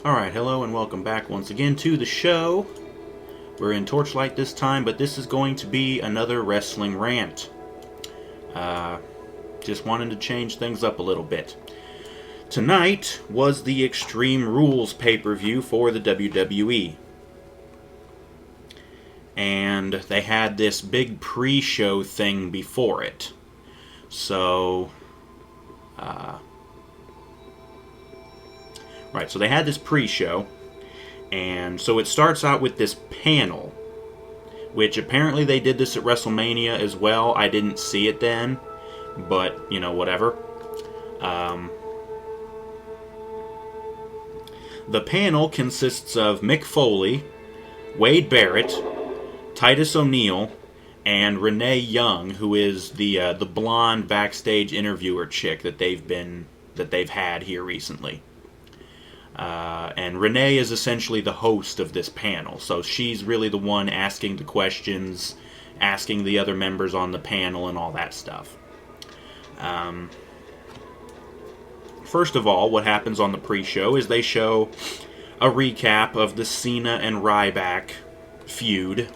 Alright, hello and welcome back once again to the show. We're in Torchlight this time, but this is going to be another Wrestling Rant. Just wanted to change things up a little bit. Tonight was the Extreme Rules pay-per-view for the WWE. And they had this big pre-show thing before it. So, Right, so they had this pre-show, and so it starts out with this panel, which apparently they did this at WrestleMania as well. I didn't see it then, but, you know, whatever. The panel consists of Mick Foley, Wade Barrett, Titus O'Neil, and Renee Young, who is the blonde backstage interviewer chick that they've had here recently. And Renee is essentially the host of this panel, so she's really the one asking the questions, asking the other members on the panel, and all that stuff. First of all, what happens on the pre-show is they show a recap of the Cena and Ryback feud.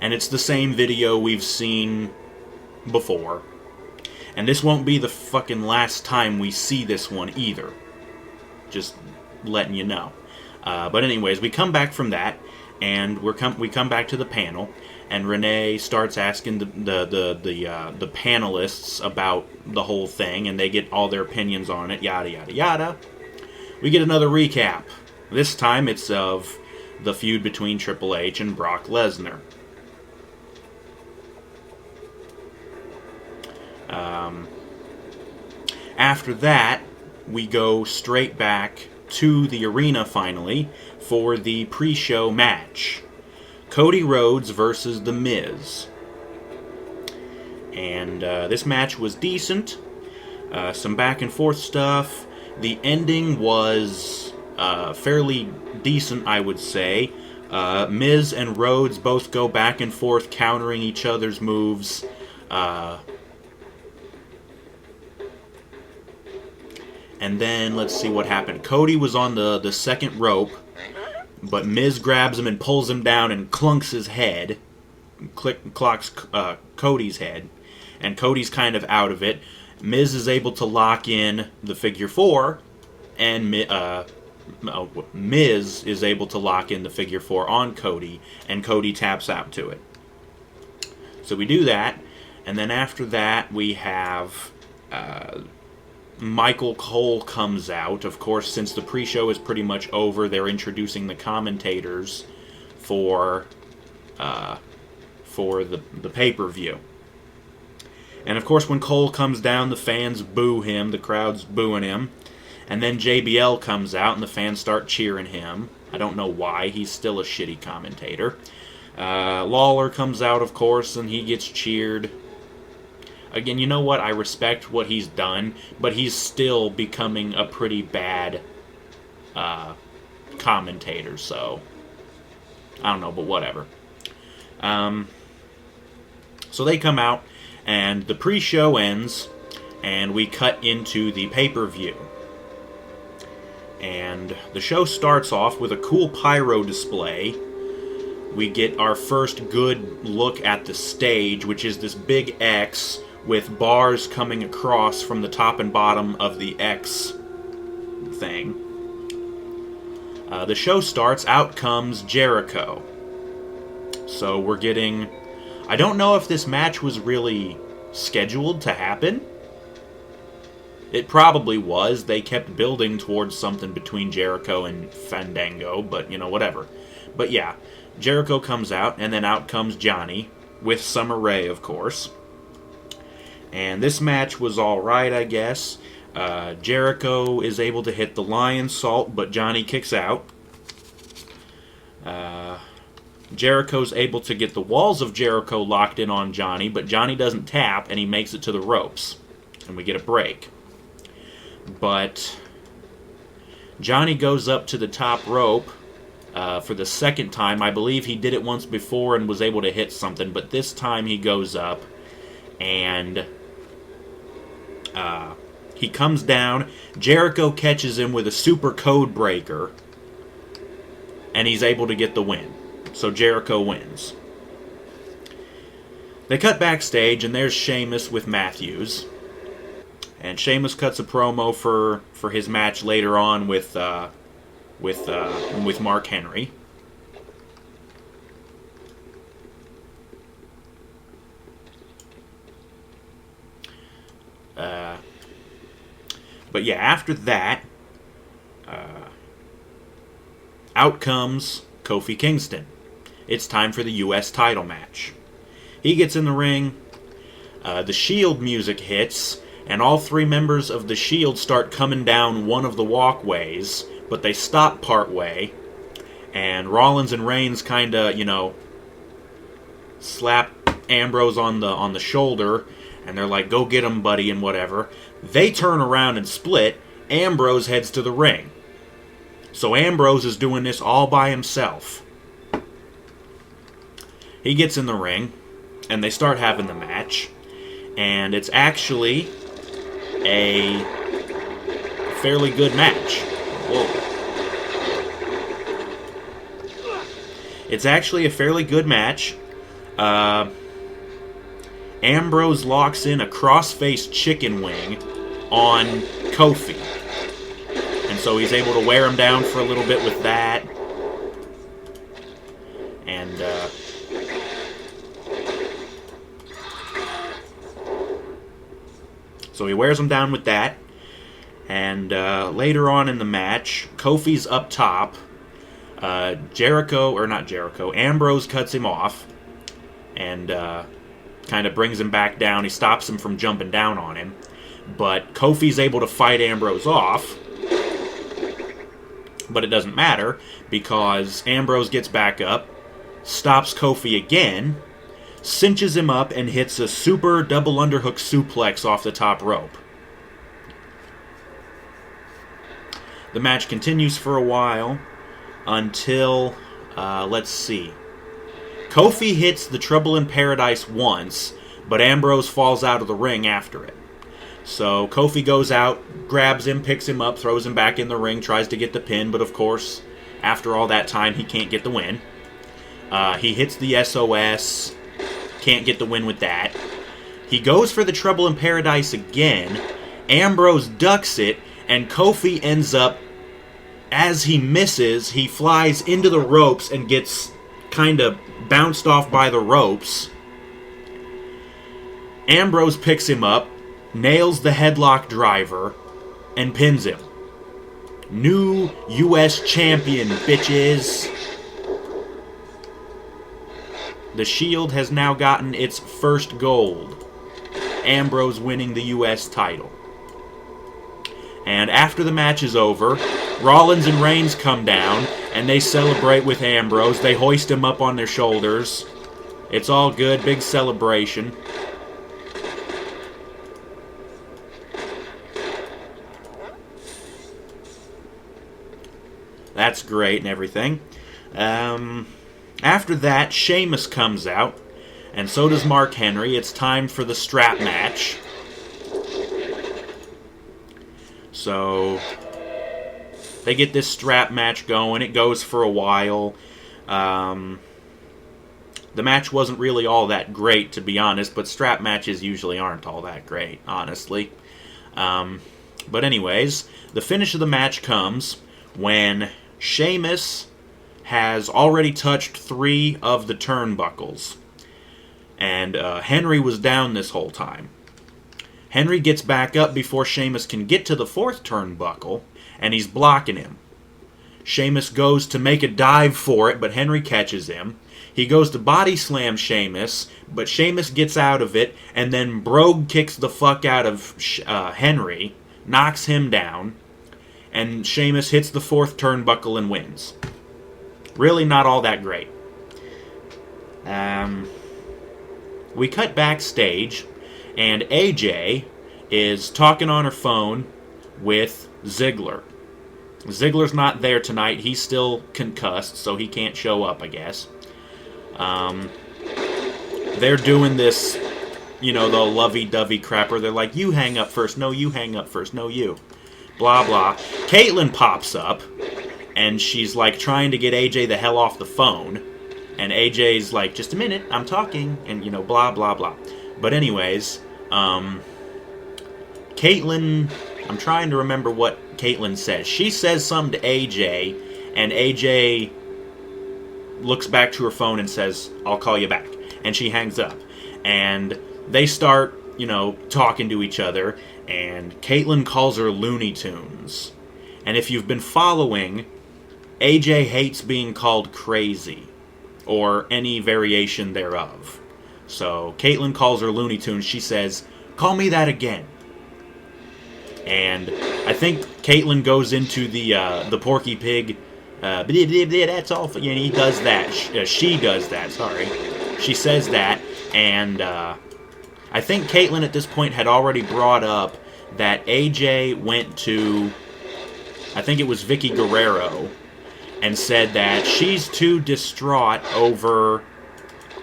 And it's the same video we've seen before. And this won't be the fucking last time we see this one either. Just letting you know. But anyways, we come back from that, and we come back to the panel, and Renee starts asking the panelists about the whole thing, and they get all their opinions on it, yada yada yada. We get another recap. This time it's of the feud between Triple H and Brock Lesnar. After that, we go straight back to the arena, finally, for the pre-show match. Cody Rhodes versus The Miz. And this match was decent. Some back and forth stuff. The ending was fairly decent, I would say. Miz and Rhodes both go back and forth, countering each other's moves. And then, let's see what happened. Cody was on the second rope, but Miz grabs him and pulls him down and clunks his head. Clocks Cody's head. And Cody's kind of out of it. Miz is able to lock in the figure four, and Miz is able to lock in the figure four on Cody, and Cody taps out to it. So we do that, and then after that we have Michael Cole comes out. Of course, since the pre-show is pretty much over, they're introducing the commentators for the pay-per-view. And of course, when Cole comes down, the fans boo him, the crowd's booing him. And then JBL comes out, and the fans start cheering him. I don't know why, he's still a shitty commentator. Lawler comes out, of course, and he gets cheered. Again, you know what? I respect what he's done, but he's still becoming a pretty bad commentator, so I don't know, but whatever. So they come out, and the pre-show ends, and we cut into the pay-per-view. And the show starts off with a cool pyro display. We get our first good look at the stage, which is this big X with bars coming across from the top and bottom of the X thing. The show starts, out comes Jericho. So we're getting... I don't know if this match was really scheduled to happen. It probably was. They kept building towards something between Jericho and Fandango, but, you know, whatever. But yeah, Jericho comes out, and then out comes Johnny, with Summer Rae, of course. And this match was alright, I guess. Jericho is able to hit the Lion Salt, but Johnny kicks out. Jericho's able to get the walls of Jericho locked in on Johnny, but Johnny doesn't tap, and he makes it to the ropes. And we get a break. But Johnny goes up to the top rope for the second time. I believe he did it once before and was able to hit something, but this time he goes up, and He comes down. Jericho catches him with a super code breaker. And he's able to get the win. So Jericho wins. They cut backstage, and there's Sheamus with Matthews. And Sheamus cuts a promo for his match later on with Mark Henry. But yeah, after that, out comes Kofi Kingston. It's time for the U.S. title match. He gets in the ring, the Shield music hits, and all three members of the Shield start coming down one of the walkways, but they stop partway, and Rollins and Reigns kinda, slap Ambrose on the shoulder, and they're like, go get him, buddy, and whatever. They turn around and split. Ambrose heads to the ring. So Ambrose is doing this all by himself. He gets in the ring, and they start having the match. And it's actually a fairly good match. Whoa. It's actually a fairly good match. Ambrose locks in a cross-faced chicken wing on Kofi. And so he's able to wear him down for a little bit with that. And, so he wears him down with that. And later on in the match, Kofi's up top. Ambrose cuts him off. And kind of brings him back down. He stops him from jumping down on him. But Kofi's able to fight Ambrose off. But it doesn't matter, because Ambrose gets back up, stops Kofi again, cinches him up, and hits a super double underhook suplex off the top rope. The match continues for a while until, let's see. Kofi hits the Trouble in Paradise once, but Ambrose falls out of the ring after it. So Kofi goes out, grabs him, picks him up, throws him back in the ring, tries to get the pin, but of course, after all that time, he can't get the win. He hits the SOS, can't get the win with that. He goes for the Trouble in Paradise again, Ambrose ducks it, and Kofi ends up, as he misses, he flies into the ropes and gets kind of bounced off by the ropes. Ambrose picks him up, nails the headlock driver, and pins him. New U.S. champion, bitches. The Shield has now gotten its first gold. Ambrose winning the U.S. title. And after the match is over, Rollins and Reigns come down, and they celebrate with Ambrose. They hoist him up on their shoulders. It's all good, big celebration. That's great and everything. After that, Sheamus comes out, and so does Mark Henry. It's time for the strap match. So they get this strap match going. It goes for a while. The match wasn't really all that great, to be honest, but strap matches usually aren't all that great, honestly. But anyways, the finish of the match comes when Sheamus has already touched 3 of the turnbuckles. And Henry was down this whole time. Henry gets back up before Sheamus can get to the 4th turnbuckle, and he's blocking him. Sheamus goes to make a dive for it, but Henry catches him. He goes to body slam Sheamus, but Sheamus gets out of it, and then Brogue kicks the fuck out of Henry, knocks him down, and Sheamus hits the 4th turnbuckle and wins. Really not all that great. We cut backstage, and AJ is talking on her phone with Ziggler. Ziggler's not there tonight. He's still concussed, so he can't show up, I guess. They're doing this, the lovey-dovey crap where they're like, you hang up first, no, you hang up first, no, you. Blah, blah. Caitlyn pops up, and she's, like, trying to get AJ the hell off the phone. And AJ's like, just a minute, I'm talking, and, blah, blah, blah. But anyways, Caitlyn, I'm trying to remember what Caitlyn says. She says something to AJ, and AJ looks back to her phone and says, I'll call you back. And she hangs up. And they start, talking to each other, and Caitlyn calls her Looney Tunes. And if you've been following, AJ hates being called crazy, or any variation thereof. So Caitlyn calls her Looney Tunes. She says, call me that again. And I think Caitlyn goes into the Porky Pig, that's all, he does that. She does that, sorry. She says that, and I think Caitlyn at this point had already brought up that AJ went to, I think it was Vicky Guerrero, and said that she's too distraught over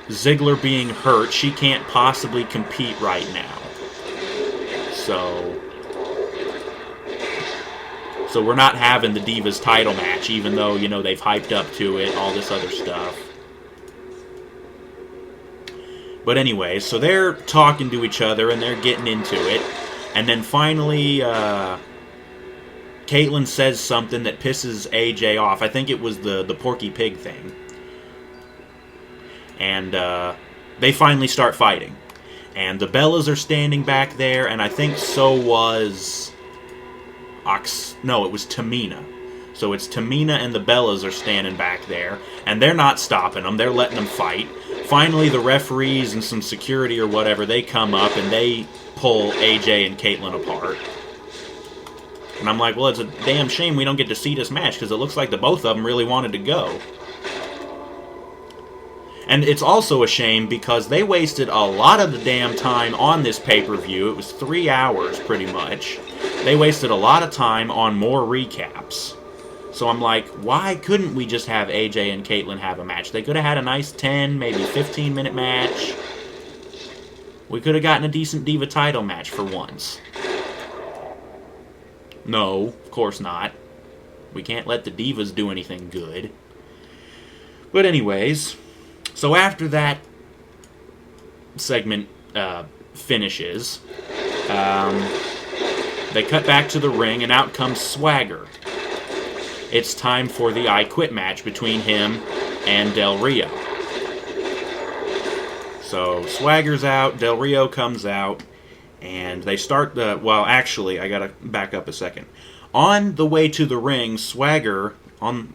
Ziggler being hurt. She can't possibly compete right now. So we're not having the Divas title match, even though, they've hyped up to it, all this other stuff. But anyway, so they're talking to each other, and they're getting into it. And then finally, Caitlyn says something that pisses AJ off. I think it was the Porky Pig thing. And they finally start fighting. And the Bellas are standing back there, and I think so was... it was Tamina. So it's Tamina and the Bellas are standing back there, and they're not stopping them. They're letting them fight. Finally, the referees and some security or whatever, they come up and they pull AJ and Caitlyn apart. And I'm like, well, it's a damn shame we don't get to see this match, because it looks like the both of them really wanted to go. And it's also a shame because they wasted a lot of the damn time on this pay-per-view. It was 3 hours, pretty much. They wasted a lot of time on more recaps. So I'm like, why couldn't we just have AJ and Caitlyn have a match? They could have had a nice 10, maybe 15-minute match. We could have gotten a decent Diva title match for once. No, of course not. We can't let the Divas do anything good. But anyways, so after that segment finishes, they cut back to the ring, and out comes Swagger. It's time for the I Quit match between him and Del Rio. So Swagger's out, Del Rio comes out, and they start the... Well, actually, I gotta back up a second. On the way to the ring, Swagger on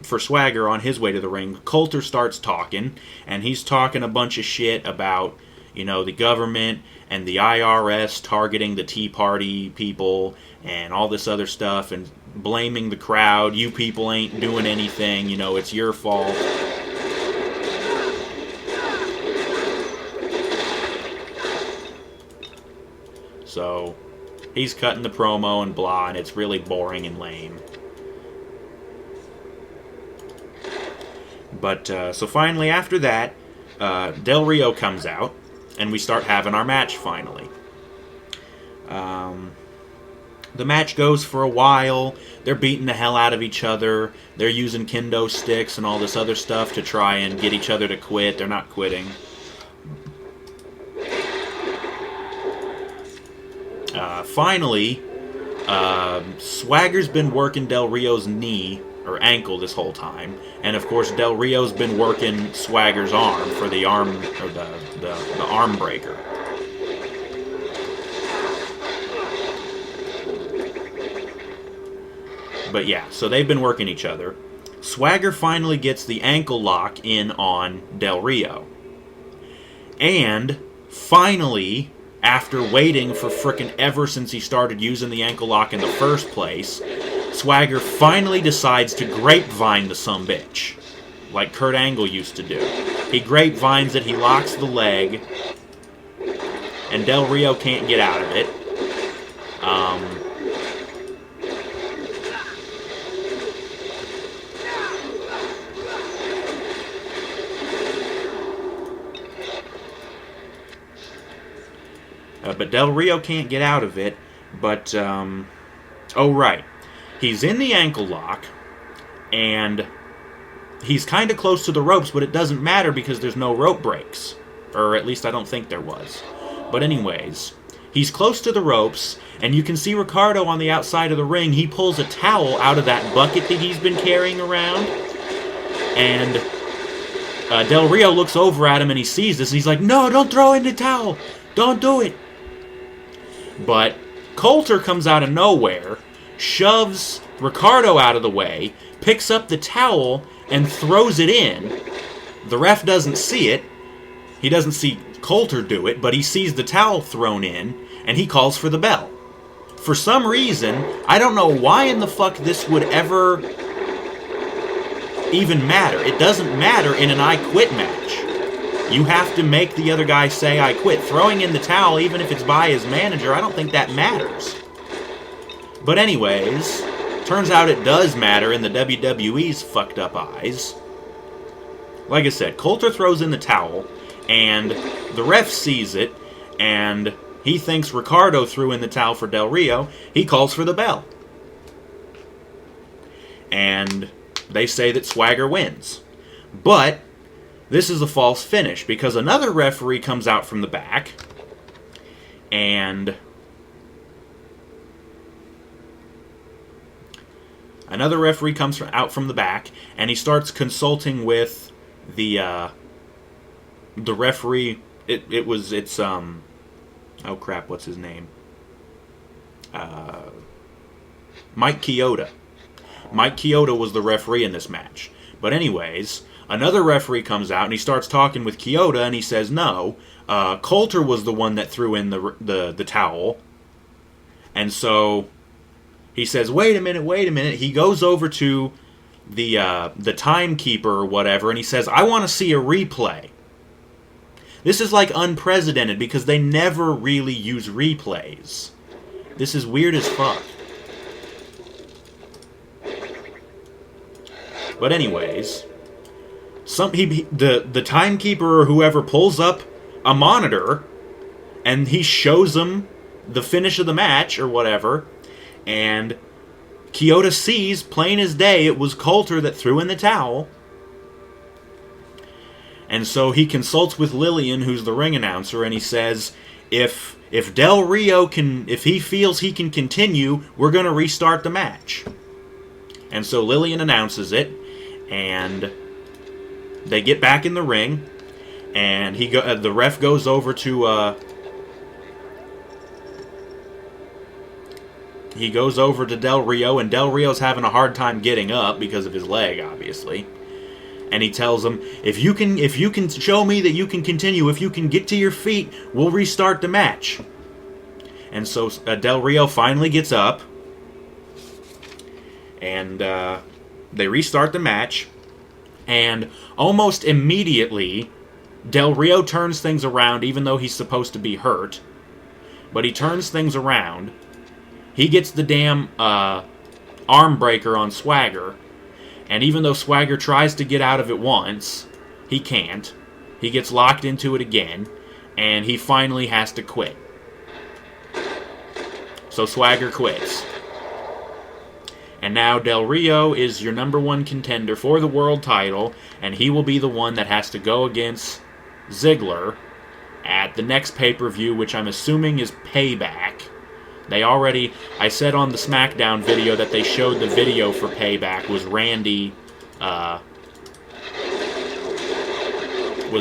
his way to the ring, Coulter starts talking, and he's talking a bunch of shit about, the government and the IRS targeting the Tea Party people and all this other stuff, and blaming the crowd. You people ain't doing anything, it's your fault. So he's cutting the promo and blah, and it's really boring and lame. But, so finally after that, Del Rio comes out, and we start having our match finally. The match goes for a while. They're beating the hell out of each other. They're using kendo sticks and all this other stuff to try and get each other to quit. They're not quitting. Finally, Swagger's been working Del Rio's knee or ankle this whole time, and of course Del Rio's been working Swagger's arm for the arm or the arm breaker. But yeah, so they've been working each other. Swagger finally gets the ankle lock in on Del Rio. And finally, after waiting for frickin' ever since he started using the ankle lock in the first place, Swagger finally decides to grapevine the sumbitch, like Kurt Angle used to do. He grapevines it, he locks the leg, and Del Rio can't get out of it. but Del Rio can't get out of it. But, oh right, he's in the ankle lock, and he's kind of close to the ropes, but it doesn't matter because there's no rope breaks. Or at least I don't think there was. But anyways, he's close to the ropes, and you can see Ricardo on the outside of the ring. He pulls a towel out of that bucket that he's been carrying around, and Del Rio looks over at him and he sees this, and he's like, no, don't throw in the towel! Don't do it! But Coulter comes out of nowhere, shoves Ricardo out of the way, picks up the towel, and throws it in. The ref doesn't see it. He doesn't see Coulter do it, but he sees the towel thrown in, and he calls for the bell. For some reason, I don't know why in the fuck this would ever even matter. It doesn't matter in an I Quit match. You have to make the other guy say I quit. Throwing in the towel, even if it's by his manager, I don't think that matters. But anyways, turns out it does matter in the WWE's fucked up eyes. Like I said, Coulter throws in the towel, and the ref sees it, and he thinks Ricardo threw in the towel for Del Rio. He calls for the bell. And they say that Swagger wins. But this is a false finish, because another referee comes out from the back, and another referee comes out from the back, and he starts consulting with the referee. It's oh crap, what's his name? Mike Chioda. Mike Chioda was the referee in this match. But anyways, another referee comes out and he starts talking with Chioda, and he says no, Coulter was the one that threw in the towel. And so he says, wait a minute. He goes over to the timekeeper or whatever, and he says, I want to see a replay. This is like unprecedented because they never really use replays. This is weird as fuck. But anyways, the timekeeper or whoever pulls up a monitor, and he shows them the finish of the match or whatever, and Chioda sees, plain as day, it was Coulter that threw in the towel. And so he consults with Lillian, who's the ring announcer, and he says, if Del Rio if he feels he can continue, we're going to restart the match. And so Lillian announces it, and they get back in the ring, and the ref goes over to Del Rio, and Del Rio's having a hard time getting up because of his leg, obviously. And he tells him, if you can show me that you can continue, if you can get to your feet, we'll restart the match. And so Del Rio finally gets up, and they restart the match, and almost immediately, Del Rio turns things around, even though he's supposed to be hurt. But he turns things around. He gets the damn arm breaker on Swagger, and even though Swagger tries to get out of it once, he can't. He gets locked into it again, and he finally has to quit. So Swagger quits. And now Del Rio is your number one contender for the world title, and he will be the one that has to go against Ziggler at the next pay-per-view, which I'm assuming is Payback. I said on the SmackDown video that they showed the video for Payback was Randy, was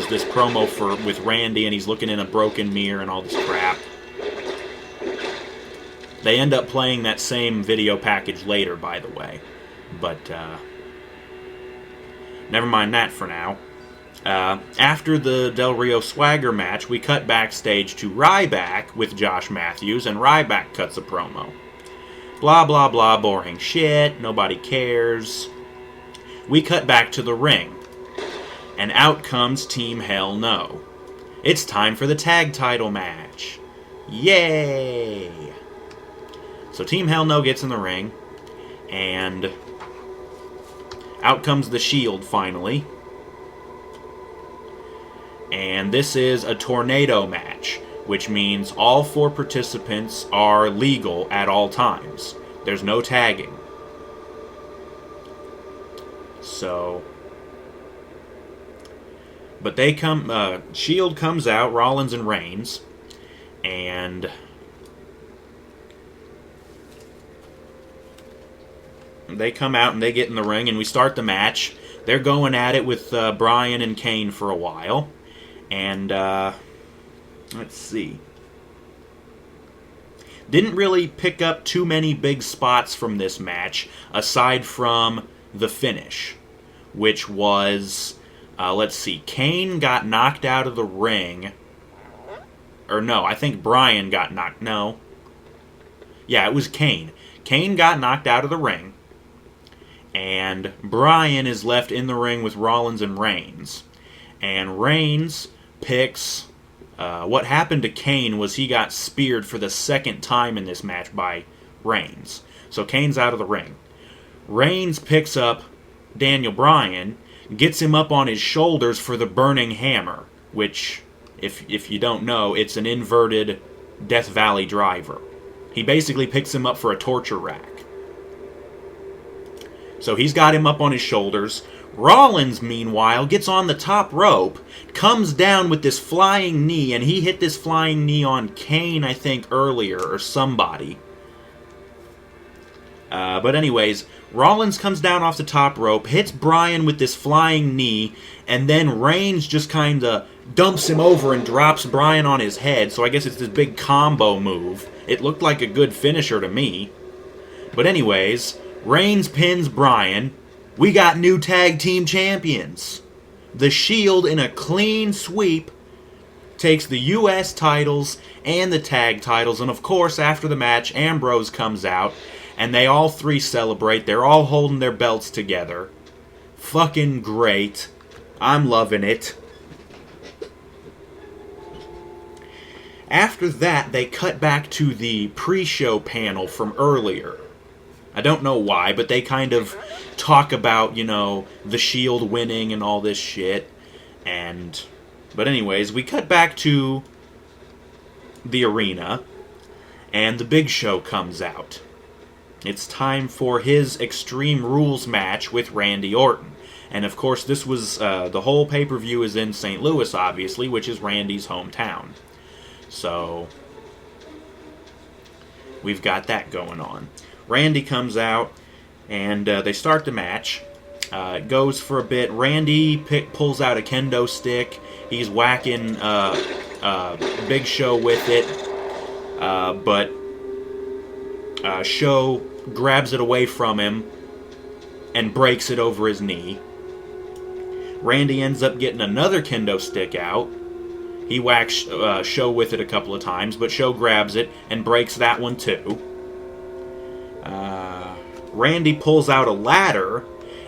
this promo with Randy, and he's looking in a broken mirror and all this crap. They end up playing that same video package later, by the way. But, never mind that for now. After the Del Rio Swagger match, we cut backstage to Ryback with Josh Matthews, and Ryback cuts a promo. Blah, blah, blah, boring shit, nobody cares. We cut back to the ring, and out comes Team Hell No. It's time for the tag title match. Yay! So Team Hell No gets in the ring, and out comes the Shield finally. And this is a tornado match. which means all 4 participants are legal at all times. There's no tagging. So, but they come, Shield comes out, Rollins and Reigns, and they come out and they get in the ring, and we start the match. They're going at it with Bryan and Kane for a while, and let's see. Didn't really pick up too many big spots from this match, aside from the finish, which was, let's see, Kane got knocked out of the ring. Or no, I think Bryan got knocked, no. Yeah, it was Kane. Kane got knocked out of the ring, and Bryan is left in the ring with Rollins and Reigns. And Reigns picks... what happened to Kane was he got speared for the 2nd time in this match by Reigns. So Kane's out of the ring. Reigns picks up Daniel Bryan, gets him up on his shoulders for the Burning Hammer, which, if you don't know, it's an inverted Death Valley driver. He basically picks him up for a torture rack. So he's got him up on his shoulders. Rollins, meanwhile, gets on the top rope, comes down with this flying knee, and he hit this flying knee on Kane, I think, earlier, or somebody. But anyways, Rollins comes down off the top rope, hits Bryan with this flying knee, and then Reigns just kind of dumps him over and drops Bryan on his head, so I guess it's this big combo move. It looked like a good finisher to me. But anyways, Reigns pins Bryan. We got new tag team champions. The Shield, in a clean sweep, takes the U.S. titles and the tag titles, and of course, after the match, Ambrose comes out, and they all 3 celebrate. They're all holding their belts together. Fucking great. I'm loving it. After that, they cut back to the pre-show panel from earlier. I don't know why, but they kind of talk about, the Shield winning and all this shit. But anyways, we cut back to the arena, and the Big Show comes out. It's time for his Extreme Rules match with Randy Orton. And of course, this was, the whole pay-per-view is in St. Louis, obviously, which is Randy's hometown. So, we've got that going on. Randy comes out, and they start the match. It goes for a bit. Randy pulls out a kendo stick. He's whacking Big Show with it. But Show grabs it away from him and breaks it over his knee. Randy ends up getting another kendo stick out. He whacks Show with it a couple of times, but Show grabs it and breaks that one too. Randy pulls out a ladder,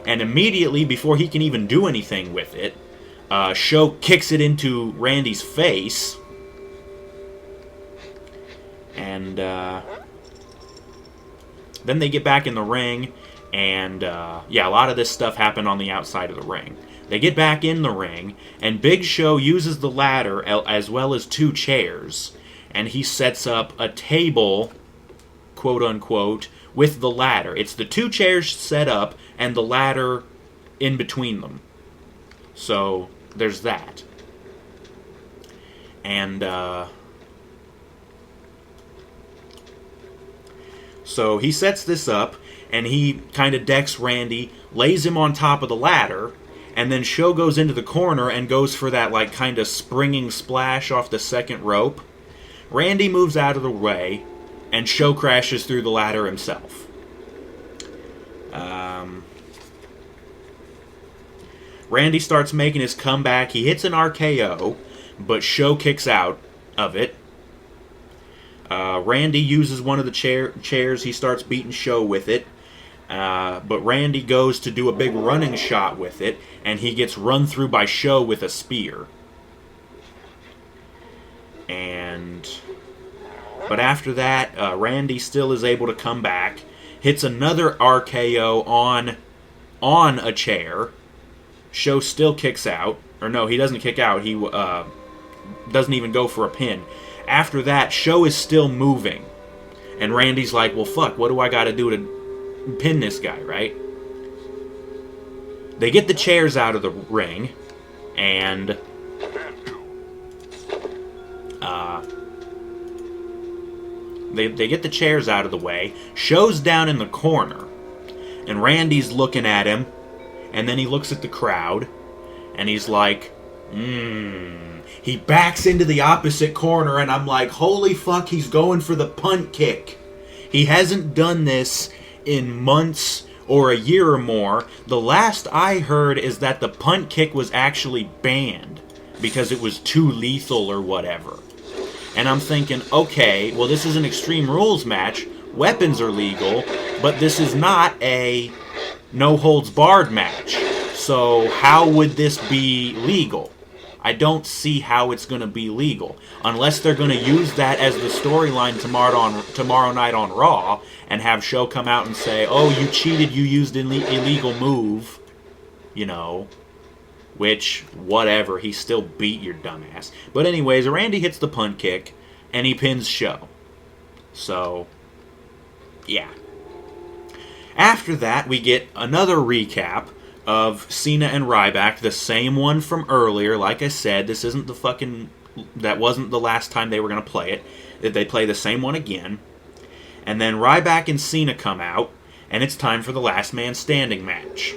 and immediately, before he can even do anything with it, Show kicks it into Randy's face. And then they get back in the ring, and a lot of this stuff happened on the outside of the ring. They get back in the ring, and Big Show uses the ladder as well as 2 chairs, and he sets up a table, quote-unquote, with the ladder. It's the 2 chairs set up and the ladder in between them. So, there's that. And, so he sets this up, and he kind of decks Randy, lays him on top of the ladder, and then Show goes into the corner and goes for that, kind of springing splash off the second rope. Randy moves out of the way, and Show crashes through the ladder himself. Randy starts making his comeback. He hits an RKO, but Show kicks out of it. Randy uses one of the chairs. He starts beating Show with it. But Randy goes to do a big running shot with it, and he gets run through by Show with a spear. But after that, Randy still is able to come back, hits another RKO on a chair. Show still kicks out. Or no, he doesn't kick out. He doesn't even go for a pin. After that, show is still moving. And Randy's like, well, fuck, what do I gotta do to pin this guy, right? They get the chairs out of the ring, and they get the chairs out of the way. Show's down in the corner, and Randy's looking at him, and then he looks at the crowd, and he's like, He backs into the opposite corner, and I'm like, holy fuck, he's going for the punt kick. He hasn't done this in months or a year or more. The last I heard is that the punt kick was actually banned because it was too lethal or whatever. And I'm thinking, okay, well, this is an Extreme Rules match. Weapons are legal, but this is not a no-holds-barred match. So how would this be legal? I don't see how it's going to be legal. Unless they're going to use that as the storyline tomorrow night on Raw and have Show come out and say, oh, you cheated, you used an illegal move. You know. Which, whatever, he still beat your dumbass. But anyways, Randy hits the punt kick, and he pins Show. So, yeah. After that, we get another recap of Cena and Ryback, the same one from earlier. Like I said, this isn't the fucking... That wasn't the last time they were going to play it. They play the same one again. And then Ryback and Cena come out, and it's time for the Last Man Standing match.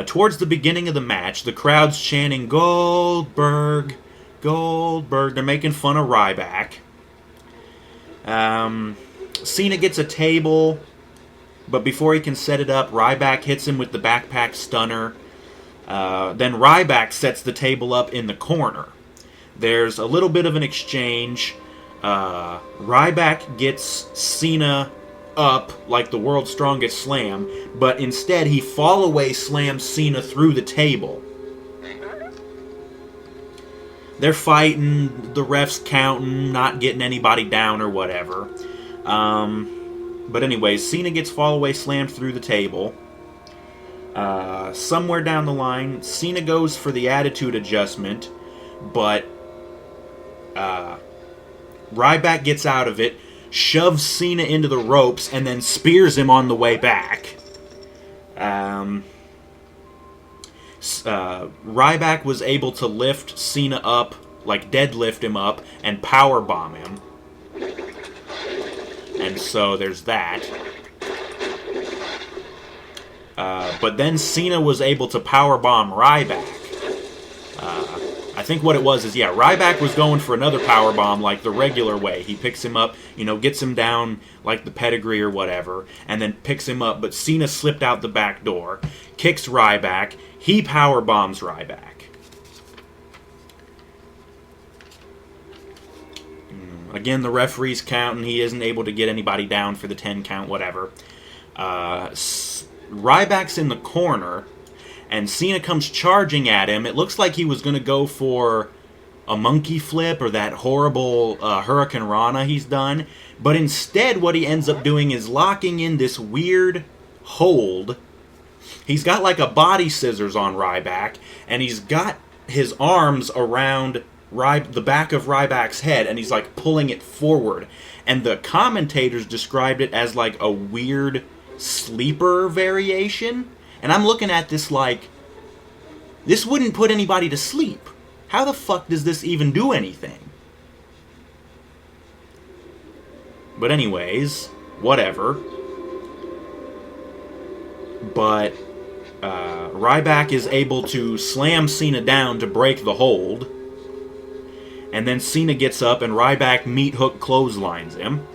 Towards the beginning of the match, the crowd's chanting, Goldberg, Goldberg. They're making fun of Ryback. Cena gets a table, but before he can set it up, Ryback hits him with the backpack stunner. Then Ryback sets the table up in the corner. There's a little bit of an exchange. Ryback gets Cena up like the world's strongest slam, but instead he fall-away slams Cena through the table. They're fighting, the ref's counting, not getting anybody down or whatever. But anyways, Cena gets fall-away slammed through the table. Somewhere down the line, Cena goes for the attitude adjustment, but Ryback gets out of it, shoves Cena into the ropes, and then spears him on the way back. Ryback was able to lift Cena up, like deadlift him up, and powerbomb him. And so there's that. But then Cena was able to powerbomb Ryback. I think what it was is, Ryback was going for another powerbomb like the regular way. He picks him up, gets him down like the pedigree or whatever, and then picks him up. But Cena slipped out the back door, kicks Ryback, he powerbombs Ryback. Again, the referee's counting. He isn't able to get anybody down for the 10 count, whatever. Ryback's in the corner, and Cena comes charging at him. It looks like he was going to go for a monkey flip or that horrible Hurricane Rana he's done. But instead, what he ends up doing is locking in this weird hold. He's got like a body scissors on Ryback, and he's got his arms around the back of Ryback's head, and he's like pulling it forward. And the commentators described it as like a weird sleeper variation. And I'm looking at this like, this wouldn't put anybody to sleep. How the fuck does this even do anything? But anyways, whatever. But Ryback is able to slam Cena down to break the hold. And then Cena gets up and Ryback meat hook clotheslines him.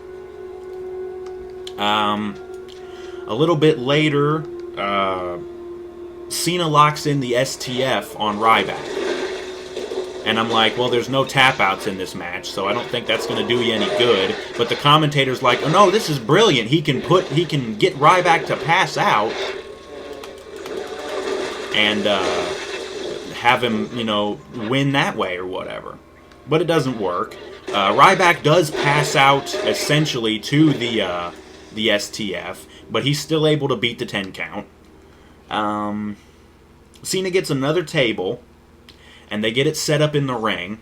A little bit later, Cena locks in the STF on Ryback. And I'm like, well, there's no tap-outs in this match, so I don't think that's going to do you any good. But the commentator's like, oh no, this is brilliant. He can get Ryback to pass out and have him, win that way or whatever. But it doesn't work. Ryback does pass out, essentially, to the STF, but he's still able to beat the 10 count. Cena gets another table, and they get it set up in the ring,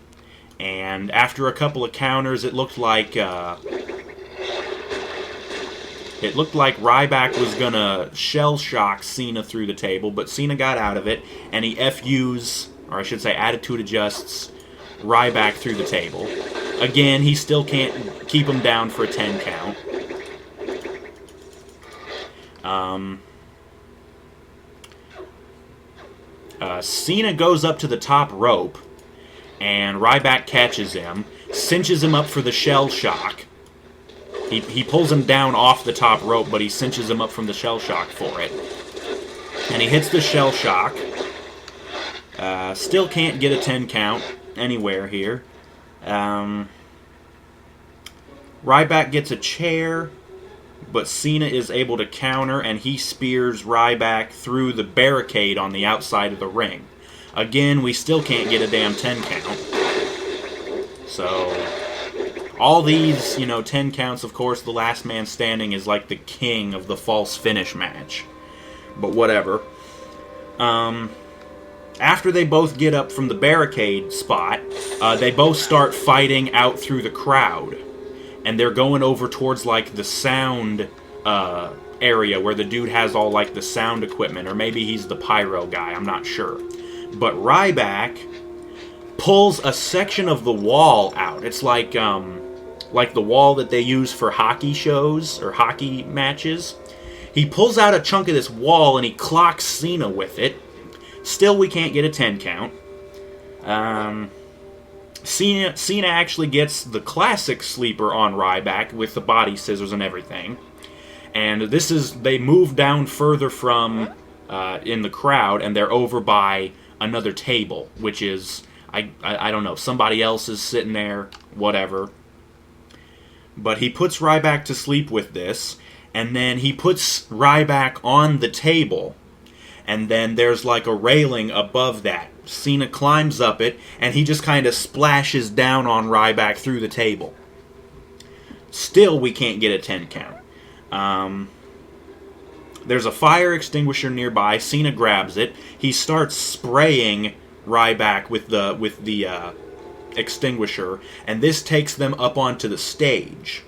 And after a couple of counters, it looked like Ryback was gonna shell shock Cena through the table, but Cena got out of it, and he FUs, or I should say attitude adjusts, Ryback through the table. Again, he still can't keep him down for a 10 count. Cena goes up to the top rope, and Ryback catches him, cinches him up for the shell shock. He pulls him down off the top rope, but he cinches him up from the shell shock for it. And he hits the shell shock. Still can't get a 10 count anywhere here. Ryback gets a chair, but Cena is able to counter, and he spears Ryback through the barricade on the outside of the ring. Again, we still can't get a damn 10 count. So, all these, 10 counts, of course, the last man standing is like the king of the false finish match. But whatever. After they both get up from the barricade spot, they both start fighting out through the crowd. And they're going over towards, like, the sound area where the dude has all, like, the sound equipment. Or maybe he's the pyro guy, I'm not sure. But Ryback pulls a section of the wall out. It's like the wall that they use for hockey shows or hockey matches. He pulls out a chunk of this wall and he clocks Cena with it. Still, we can't get a 10 count. Cena actually gets the classic sleeper on Ryback with the body scissors and everything. And they move down further from in the crowd, and they're over by another table, which is, I don't know, somebody else is sitting there, whatever. But he puts Ryback to sleep with this, and then he puts Ryback on the table, and then there's like a railing above that. Cena climbs up it, and he just kind of splashes down on Ryback through the table. Still, we can't get a 10 count. There's a fire extinguisher nearby. Cena grabs it. He starts spraying Ryback with the extinguisher, and this takes them up onto the stage.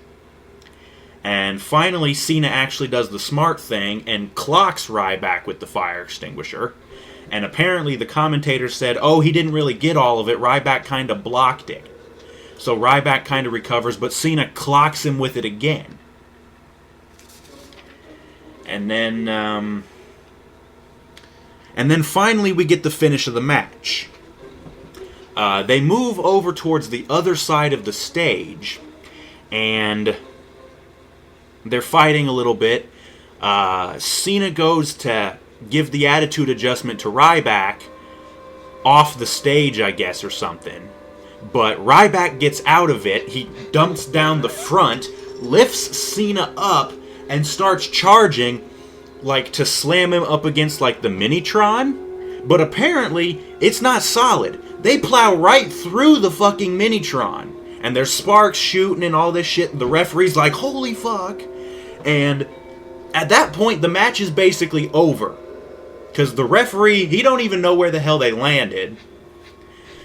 And finally, Cena actually does the smart thing and clocks Ryback with the fire extinguisher. And apparently the commentator said, oh, he didn't really get all of it. Ryback kind of blocked it. So Ryback kind of recovers, but Cena clocks him with it again. And then finally we get the finish of the match. They move over towards the other side of the stage, and they're fighting a little bit. Cena goes to give the attitude adjustment to Ryback off the stage, I guess, or something. But Ryback gets out of it. He dumps down the front, lifts Cena up, and starts charging, like, to slam him up against, like, the Minitron. But apparently, it's not solid. They plow right through the fucking Minitron. And there's sparks shooting and all this shit. The referee's like, holy fuck. And at that point, the match is basically over. Because the referee, he don't even know where the hell they landed.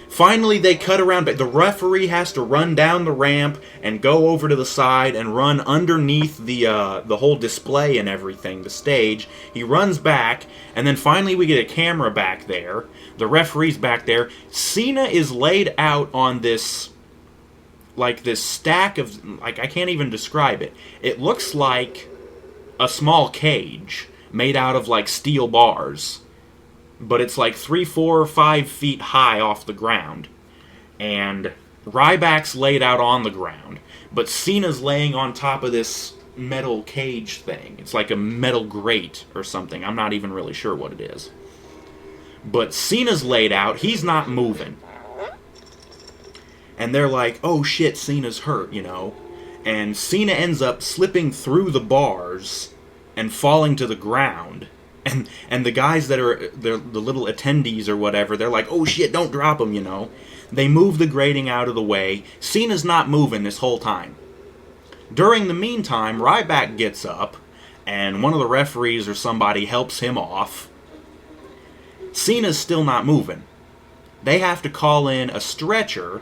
Finally, they cut around, but the referee has to run down the ramp and go over to the side and run underneath the whole display and everything, the stage. He runs back, and then finally we get a camera back there. The referee's back there. Cena is laid out on this, like, this stack of, like, I can't even describe it. It looks like a small cage made out of, like, steel bars. But it's like 3, 4, 5 feet high off the ground. And Ryback's laid out on the ground. But Cena's laying on top of this metal cage thing. It's like a metal grate or something. I'm not even really sure what it is. But Cena's laid out. He's not moving. And they're like, oh shit, Cena's hurt, you know. And Cena ends up slipping through the bars and falling to the ground. And the guys that are the little attendees or whatever, they're like, oh shit, don't drop him, you know. They move the grating out of the way. Cena's not moving this whole time. During the meantime, Ryback gets up, and one of the referees or somebody helps him off. Cena's still not moving. They have to call in a stretcher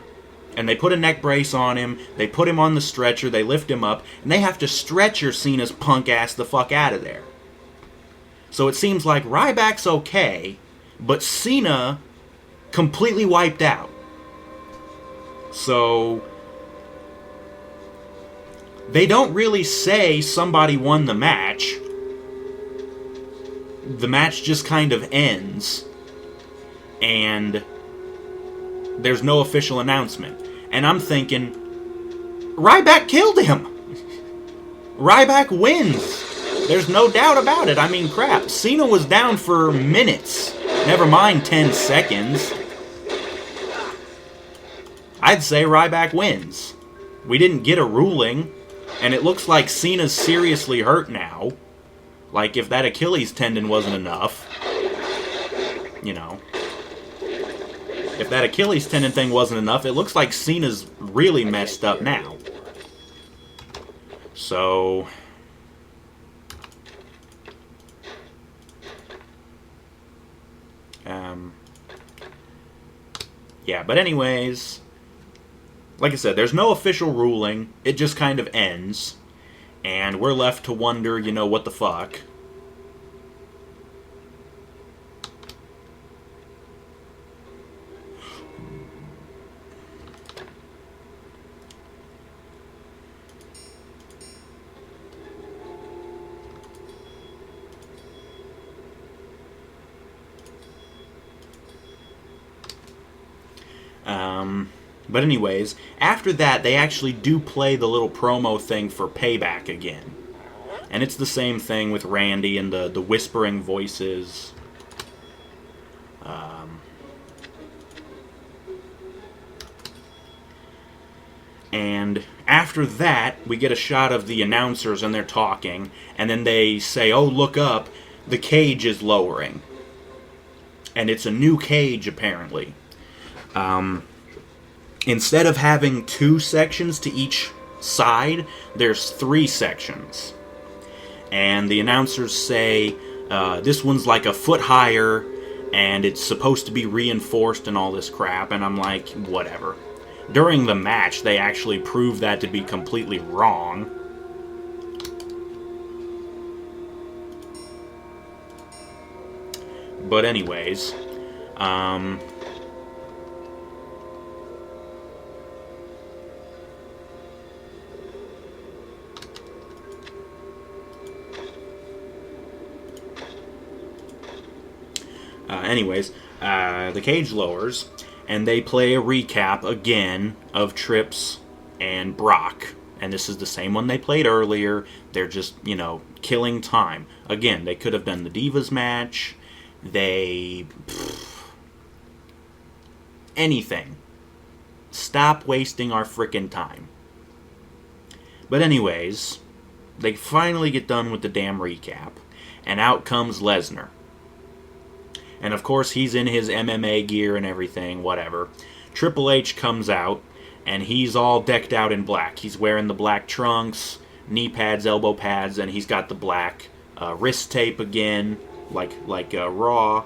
And they put a neck brace on him, they put him on the stretcher, they lift him up, and they have to stretcher Cena's punk ass the fuck out of there. So it seems like Ryback's okay, but Cena completely wiped out. So they don't really say somebody won the match. The match just kind of ends, and there's no official announcement. And I'm thinking, Ryback killed him. Ryback wins. There's no doubt about it. I mean, crap. Cena was down for minutes. Never mind 10 seconds. I'd say Ryback wins. We didn't get a ruling, and it looks like Cena's seriously hurt now. Like, if that Achilles tendon wasn't enough, you know. If that Achilles tendon thing wasn't enough, it looks like Cena's really messed up now. So yeah, but anyways, like I said, there's no official ruling. It just kind of ends. And we're left to wonder, you know, what the fuck. But anyways, after that, they actually do play the little promo thing for Payback again. And it's the same thing with Randy and the whispering voices. And after that, we get a shot of the announcers and they're talking. And then they say, oh, look up, the cage is lowering. And it's a new cage, apparently. Instead of having 2 sections to each side, there's 3 sections. And the announcers say, this one's like a foot higher, and it's supposed to be reinforced and all this crap, and I'm like, whatever. During the match, they actually prove that to be completely wrong. But anyways, the cage lowers, and they play a recap again of Trips and Brock. And this is the same one they played earlier. They're just, you know, killing time. Again, they could have done the Divas match. Anything. Stop wasting our frickin' time. But anyways, they finally get done with the damn recap. And out comes Lesnar. And of course, he's in his MMA gear and everything, whatever. Triple H comes out, and he's all decked out in black. He's wearing the black trunks, knee pads, elbow pads, and he's got the black wrist tape again, like Raw.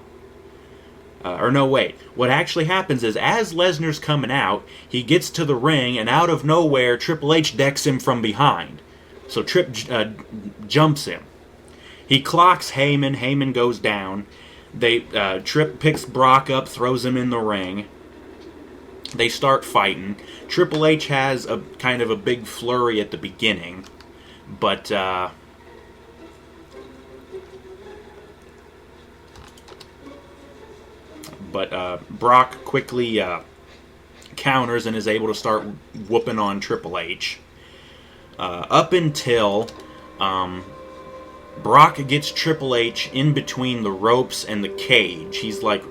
Or no, wait. What actually happens is, as Lesnar's coming out, he gets to the ring, and out of nowhere, Triple H decks him from behind. So Trip jumps him. He clocks Heyman. Heyman goes down. Trip picks Brock up, throws him in the ring. They start fighting. Triple H has a kind of a big flurry at the beginning, but Brock quickly counters and is able to start whooping on Triple H. Up until Brock gets Triple H in between the ropes and the cage.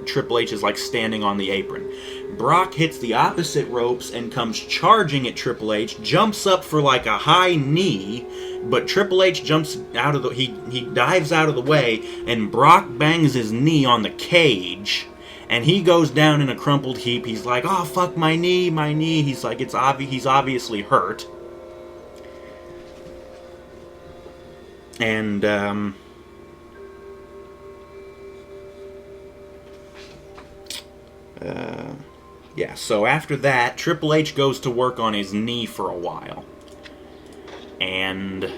Triple H is like standing on the apron. Brock hits the opposite ropes and comes charging at Triple H, jumps up for like a high knee, but Triple H jumps out of he dives out of the way, and Brock bangs his knee on the cage, and he goes down in a crumpled heap. He's like, oh fuck, my knee. He's like, he's obviously hurt. And Yeah, so after that, Triple H goes to work on his knee for a while. And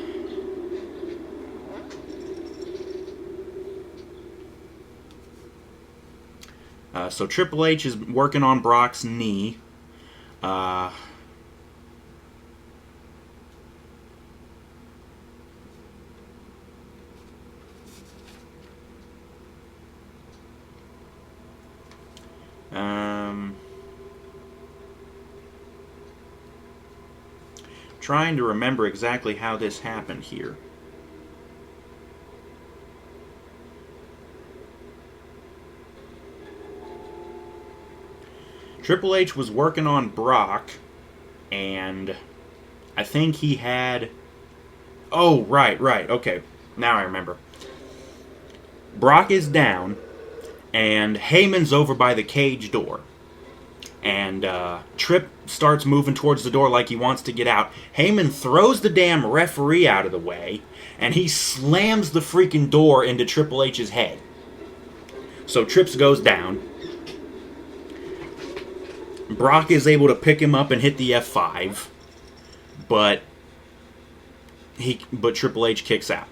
so Triple H is working on Brock's knee. Trying to remember exactly how this happened here. Triple H was working on Brock, and I think he had... Oh, right, okay. Now I remember. Brock is down, and Heyman's over by the cage door. And Tripp starts moving towards the door like he wants to get out. Heyman throws the damn referee out of the way, and he slams the freaking door into Triple H's head. So Trips goes down. Brock is able to pick him up and hit the F5, but Triple H kicks out.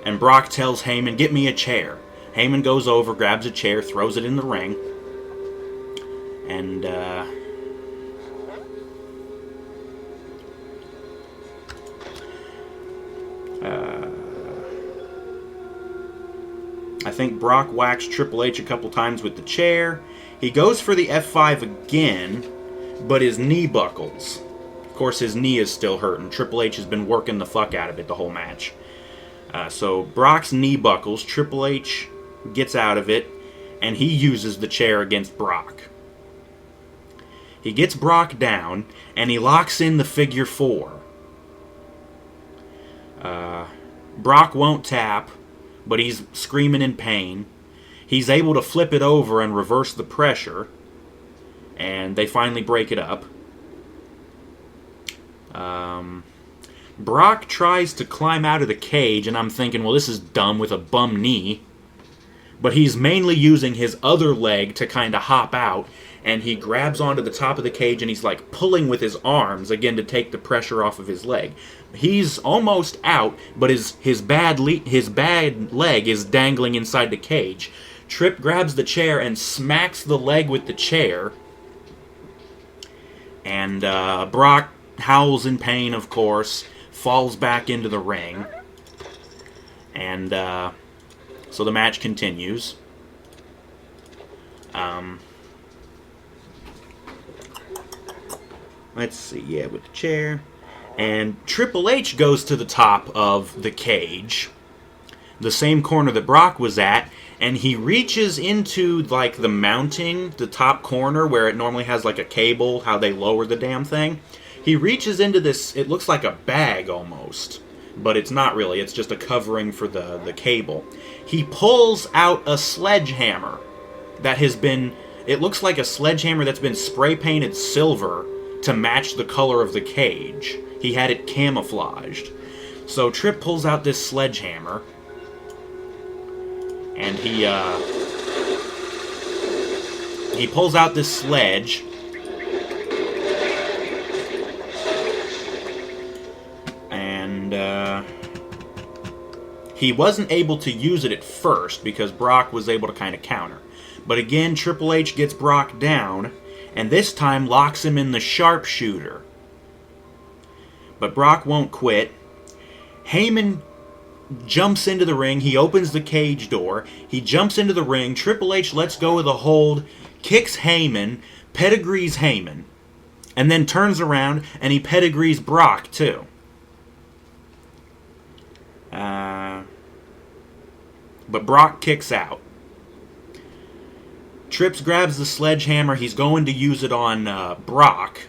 And Brock tells Heyman, "Get me a chair." Heyman goes over, grabs a chair, throws it in the ring, and I think Brock whacks Triple H a couple times with the chair. He goes for the F5 again, but his knee buckles. Of course, his knee is still hurting. Triple H has been working the fuck out of it the whole match. So Brock's knee buckles. Triple H gets out of it, and he uses the chair against Brock. He gets Brock down, and he locks in the figure 4. Brock won't tap, but he's screaming in pain. He's able to flip it over and reverse the pressure, and they finally break it up. Brock tries to climb out of the cage, and I'm thinking, well, this is dumb with a bum knee. But he's mainly using his other leg to kind of hop out, and he grabs onto the top of the cage, and he's like pulling with his arms, again, to take the pressure off of his leg. He's almost out, but his bad leg is dangling inside the cage. Tripp grabs the chair and smacks the leg with the chair, and Brock howls in pain, of course, falls back into the ring, and so the match continues. Let's see, yeah, with the chair. And Triple H goes to the top of the cage, the same corner that Brock was at, and he reaches into, like, the mounting, the top corner, where it normally has, like, a cable, how they lower the damn thing. He reaches into this, it looks like a bag, almost. But it's not really, it's just a covering for the cable. He pulls out a sledgehammer that has been, it looks like a sledgehammer that's been spray-painted silver to match the color of the cage. He had it camouflaged. So Tripp pulls out this sledgehammer, and he pulls out this sledge, and he wasn't able to use it at first because Brock was able to kind of counter. But again, Triple H gets Brock down, and this time locks him in the sharpshooter. But Brock won't quit. Heyman jumps into the ring. He opens the cage door. He jumps into the ring. Triple H lets go of the hold, kicks Heyman, pedigrees Heyman, and then turns around and he pedigrees Brock too. But Brock kicks out. Trips grabs the sledgehammer. He's going to use it on Brock,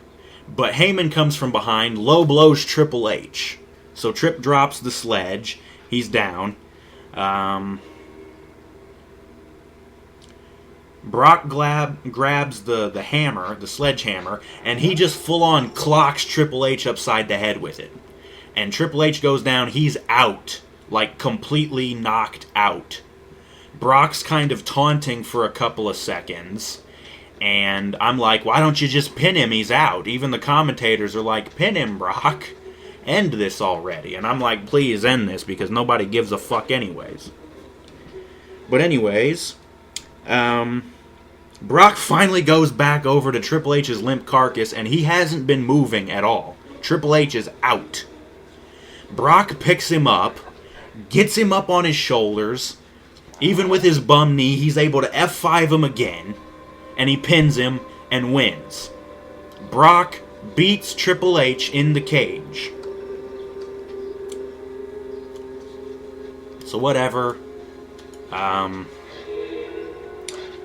but Heyman comes from behind, low blows Triple H. So Tripp drops the sledge. He's down. Brock grabs the hammer, the sledgehammer, and he just full-on clocks Triple H upside the head with it. And Triple H goes down. He's out, like completely knocked out. Brock's kind of taunting for a couple of seconds. And I'm like, why don't you just pin him? He's out. Even the commentators are like, pin him, Brock. End this already. And I'm like, please end this, because nobody gives a fuck anyways. But anyways, Brock finally goes back over to Triple H's limp carcass, and he hasn't been moving at all. Triple H is out. Brock picks him up, gets him up on his shoulders. Even with his bum knee, he's able to F5 him again. And he pins him and wins. Brock beats Triple H in the cage. So whatever.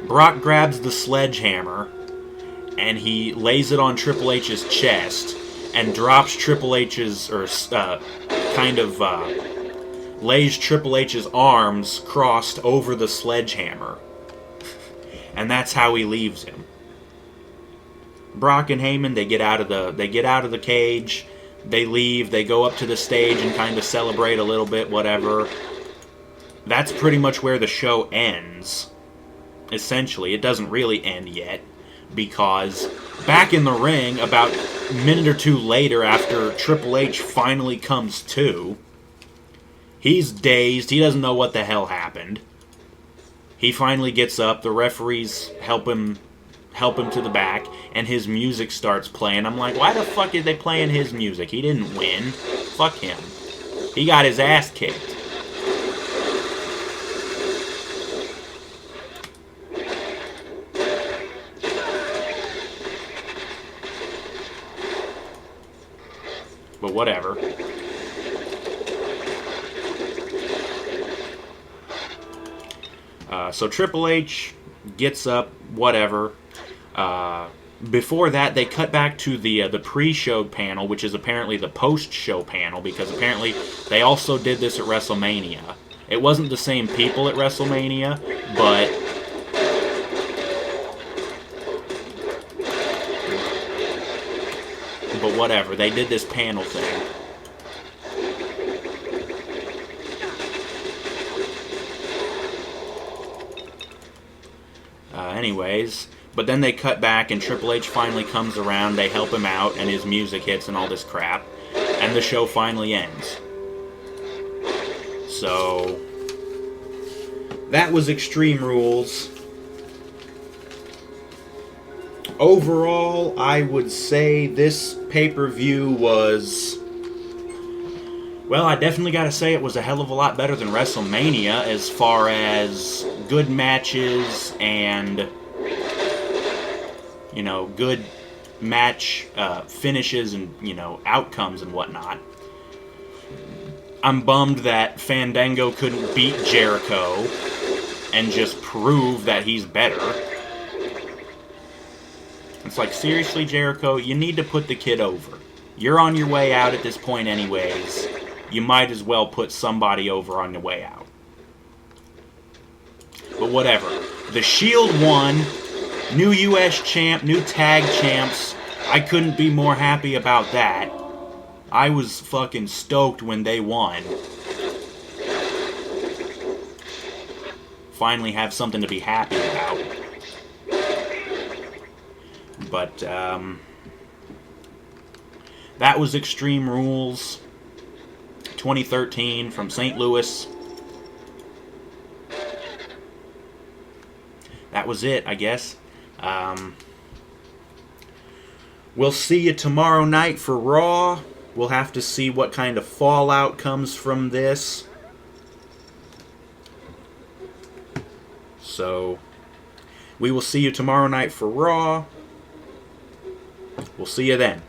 Brock grabs the sledgehammer and he lays it on Triple H's chest and drops Triple H's, lays Triple H's arms crossed over the sledgehammer. And that's how he leaves him. Brock and Heyman, they get out of the cage. They leave. They go up to the stage and kind of celebrate a little bit, whatever. That's pretty much where the show ends. Essentially, it doesn't really end yet, because back in the ring, about a minute or two later, after Triple H finally comes to, he's dazed. He doesn't know what the hell happened. He finally gets up. The referees help him to the back, and his music starts playing. I'm like, why the fuck is they playing his music? He didn't win. Fuck him. He got his ass kicked. But whatever. So Triple H gets up, whatever. Before that, they cut back to the pre-show panel, which is apparently the post-show panel, because apparently they also did this at WrestleMania. It wasn't the same people at WrestleMania, but whatever. They did this panel thing. Anyways, but then they cut back and Triple H finally comes around, they help him out, and his music hits and all this crap, and the show finally ends. So, that was Extreme Rules. Overall, I would say this pay-per-view was... Well, I definitely gotta say it was a hell of a lot better than WrestleMania as far as good matches and, you know, good match finishes and, you know, outcomes and whatnot. I'm bummed that Fandango couldn't beat Jericho and just prove that he's better. It's like, seriously, Jericho, you need to put the kid over. You're on your way out at this point anyways. You might as well put somebody over on the way out. But whatever. The Shield won. New US champ, new tag champs. I couldn't be more happy about that. I was fucking stoked when they won. Finally have something to be happy about. But, that was Extreme Rules 2013 from St. Louis. That was it, I guess. We'll see you tomorrow night for Raw. We'll have to see what kind of fallout comes from this. So, we will see you tomorrow night for Raw. We'll see you then.